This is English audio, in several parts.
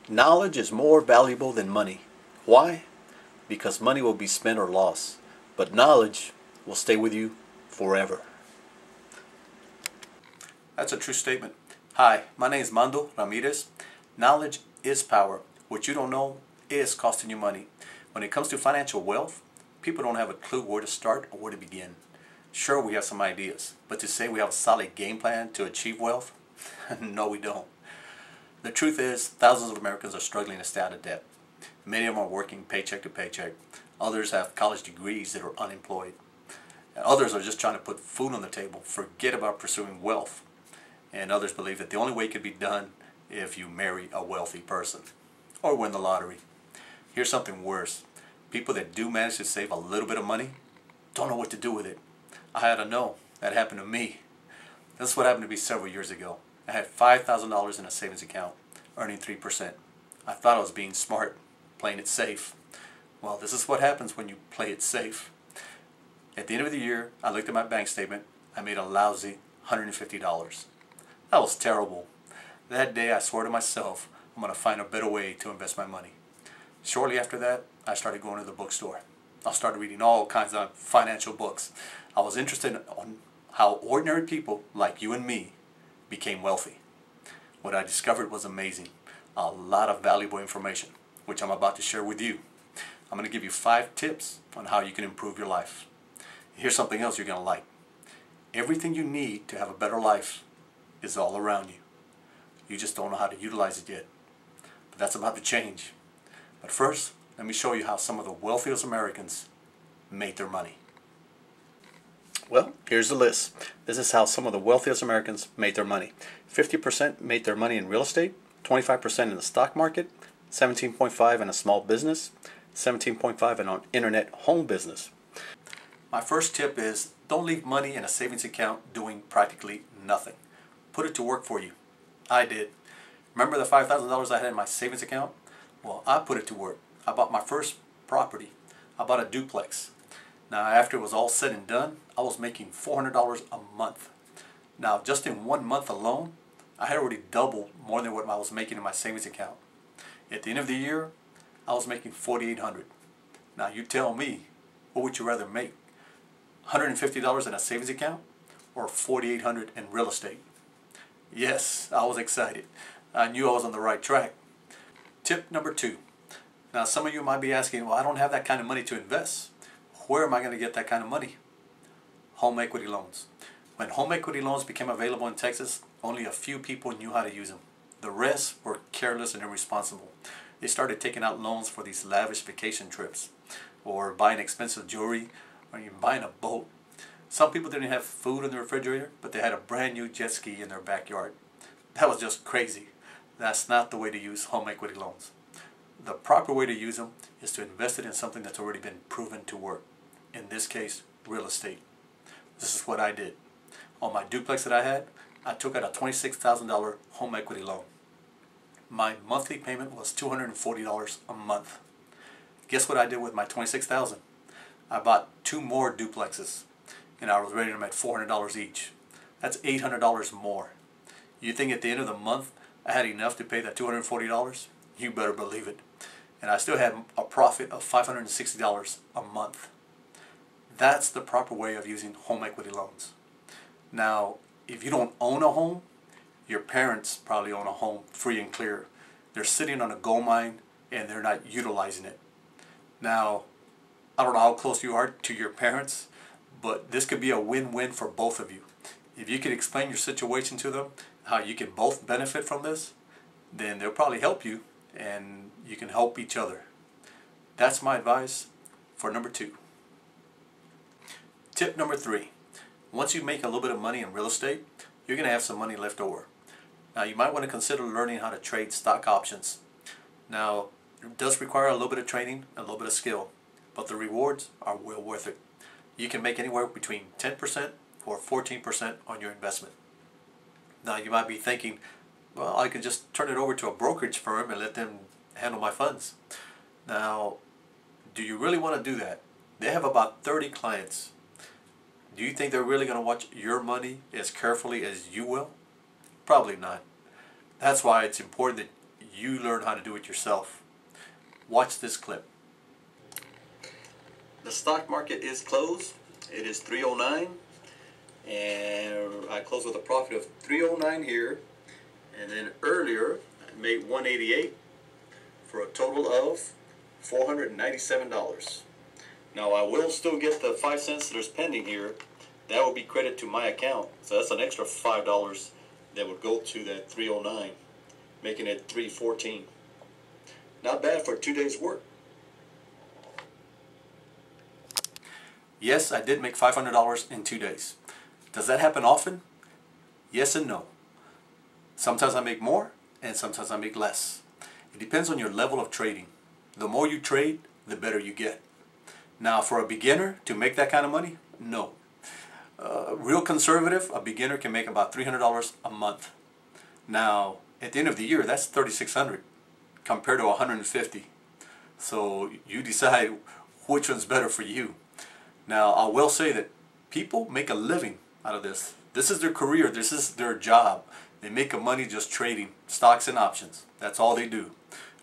Knowledge is more valuable than money. Why? Because money will be spent or lost, but knowledge will stay with you forever. That's a true statement. Hi, my name is Mando Ramirez. Knowledge is power. What you don't know is costing you money. When it comes to financial wealth, people don't have a clue where to start or where to begin. Sure, we have some ideas, but to say we have a solid game plan to achieve wealth, no we don't. The truth is, thousands of Americans are struggling to stay out of debt. Many of them are working paycheck to paycheck. Others have college degrees that are unemployed. And others are just trying to put food on the table, forget about pursuing wealth. And others believe that the only way it could be done if you marry a wealthy person or win the lottery. Here's something worse. People that do manage to save a little bit of money don't know what to do with it. I had to know. That happened to me. This is what happened to me several years ago. I had $5,000 in a savings account, earning 3%. I thought I was being smart, playing it safe. Well, this is what happens when you play it safe. At the end of the year, I looked at my bank statement. I made a lousy $150. That was terrible. That day I swore to myself, I'm going to find a better way to invest my money. Shortly after that, I started going to the bookstore. I started reading all kinds of financial books. I was interested in how ordinary people like you and me became wealthy. What I discovered was amazing. A lot of valuable information, which I'm about to share with you. I'm going to give you 5 tips on how you can improve your life. Here's something else you're going to like. Everything you need to have a better life is all around you. You just don't know how to utilize it yet. But that's about to change. But first, let me show you how some of the wealthiest Americans made their money. Well, here's the list. This is how some of the wealthiest Americans made their money. 50% made their money in real estate, 25% in the stock market, 17.5% in a small business, 17.5% in an internet home business. My first tip is don't leave money in a savings account doing practically nothing. Put it to work for you. I did. Remember the $5,000 I had in my savings account? Well, I put it to work. I bought my first property. I bought a duplex. Now, after it was all said and done, I was making $400 a month. Now, just in 1 month alone, I had already doubled more than what I was making in my savings account. At the end of the year, I was making $4,800. Now, you tell me, what would you rather make? $150 in a savings account or $4,800 in real estate? Yes, I was excited. I knew I was on the right track. Tip number 2. Now, some of you might be asking, well, I don't have that kind of money to invest. Where am I going to get that kind of money? Home equity loans. When home equity loans became available in Texas, only a few people knew how to use them. The rest were careless and irresponsible. They started taking out loans for these lavish vacation trips, or buying expensive jewelry, or even buying a boat. Some people didn't have food in the refrigerator, but they had a brand new jet ski in their backyard. That was just crazy. That's not the way to use home equity loans. The proper way to use them is to invest it in something that's already been proven to work. In this case, real estate. This is what I did. On my duplex that I had, I took out a $26,000 home equity loan. My monthly payment was $240 a month. Guess what I did with my $26,000? I bought 2 more duplexes, and I was rating them at $400 each. That's $800 more. You think at the end of the month I had enough to pay that $240? You better believe it. And I still had a profit of $560 a month. That's the proper way of using home equity loans. Now, if you don't own a home, your parents probably own a home free and clear. They're sitting on a gold mine and they're not utilizing it. Now, I don't know how close you are to your parents, but this could be a win-win for both of you. If you could explain your situation to them, how you can both benefit from this, then they'll probably help you and you can help each other. That's my advice for number 2. Tip number 3. Once you make a little bit of money in real estate, you're going to have some money left over. Now, you might want to consider learning how to trade stock options. Now, it does require a little bit of training and a little bit of skill, but the rewards are well worth it. You can make anywhere between 10% or 14% on your investment. Now, you might be thinking, well, I could just turn it over to a brokerage firm and let them handle my funds. Now, do you really want to do that? They have about 30 clients. Do you think they're really going to watch your money as carefully as you will? Probably not. That's why it's important that you learn how to do it yourself. Watch this clip. The stock market is closed. It is 309, and I closed with a profit of 309 here, and then earlier I made 188 for a total of $497. Now I will still get the 5 cents that is pending here. That will be credited to my account, so that's an extra $5 that would go to that 309, making it 314. Not bad for 2 days work. Yes, I did make $500 in 2 days. Does that happen often? Yes and no. Sometimes I make more and sometimes I make less. It depends on your level of trading. The more you trade, the better you get. Now for a beginner to make that kind of money, no. Real conservative, a beginner can make about $300 a month. Now at the end of the year, that's $3,600 compared to $150. So you decide which one's better for you. Now I will say that people make a living out of this. This is their career, this is their job. They make money just trading stocks and options. That's all they do.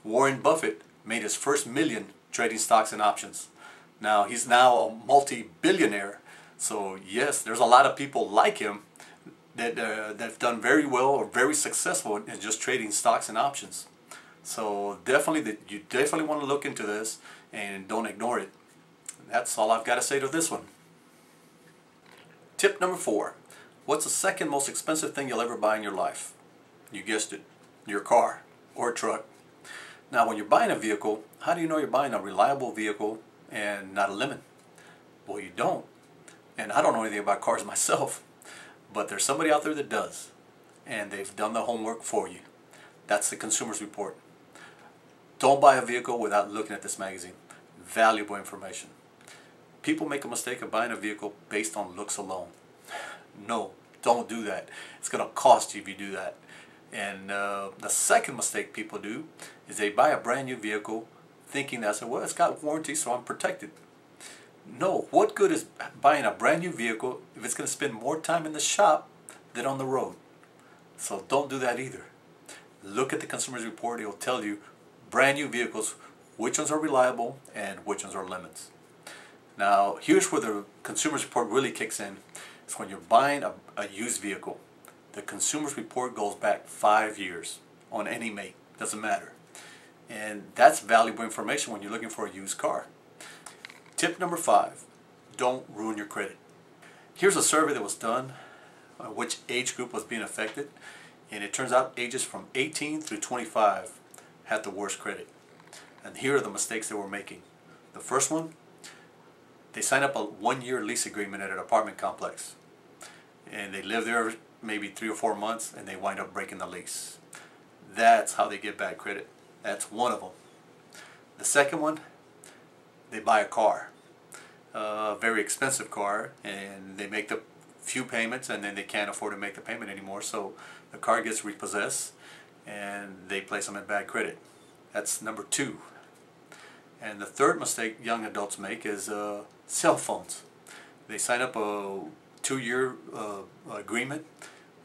Warren Buffett made his first million trading stocks and options. Now he's now a multi-billionaire. So yes, there's a lot of people like him that have done very well or very successful in just trading stocks and options. So definitely, you definitely want to look into this and don't ignore it. That's all I've got to say to this one. Tip number 4. What's the second most expensive thing you'll ever buy in your life? You guessed it, your car or truck. Now when you're buying a vehicle, how do you know you're buying a reliable vehicle and not a lemon? Well, you don't. And I don't know anything about cars myself, but there's somebody out there that does. And they've done the homework for you. That's the Consumer's Report. Don't buy a vehicle without looking at this magazine. Valuable information. People make a mistake of buying a vehicle based on looks alone. No, don't do that. It's going to cost you if you do that. And the second mistake people do is they buy a brand new vehicle thinking that, well, it's got warranty, so I'm protected. No, what good is buying a brand new vehicle if it's going to spend more time in the shop than on the road? So don't do that either. Look at the Consumer's Report. It will tell you brand new vehicles, which ones are reliable and which ones are lemons. Now here's where the Consumer's Report really kicks in. It's when you're buying a used vehicle. The Consumer's Report goes back 5 years on any make. Doesn't matter. And that's valuable information when you're looking for a used car. Tip number 5. Don't ruin your credit. Here's a survey that was done on which age group was being affected. And it turns out ages from 18 through 25 had the worst credit. And here are the mistakes they were making. The first one, they sign up a 1-year lease agreement at an apartment complex. And they live there maybe 3 or 4 months and they wind up breaking the lease. That's how they get bad credit. That's one of them. The second one, they buy a car. A very expensive car, and they make the few payments and then they can't afford to make the payment anymore, so the car gets repossessed and they place them in bad credit. That's number 2. And the third mistake young adults make is cell phones. They sign up a 2-year agreement,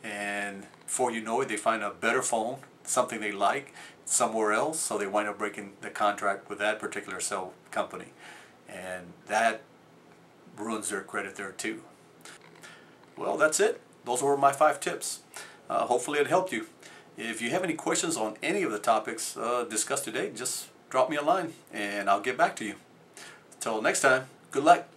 and before you know it, they find a better phone, something they like, somewhere else, so they wind up breaking the contract with that particular cell company. And that ruins their credit there too. Well, that's it. Those were my 5 tips. Hopefully it helped you. If you have any questions on any of the topics discussed today, just drop me a line and I'll get back to you. Until next time, good luck.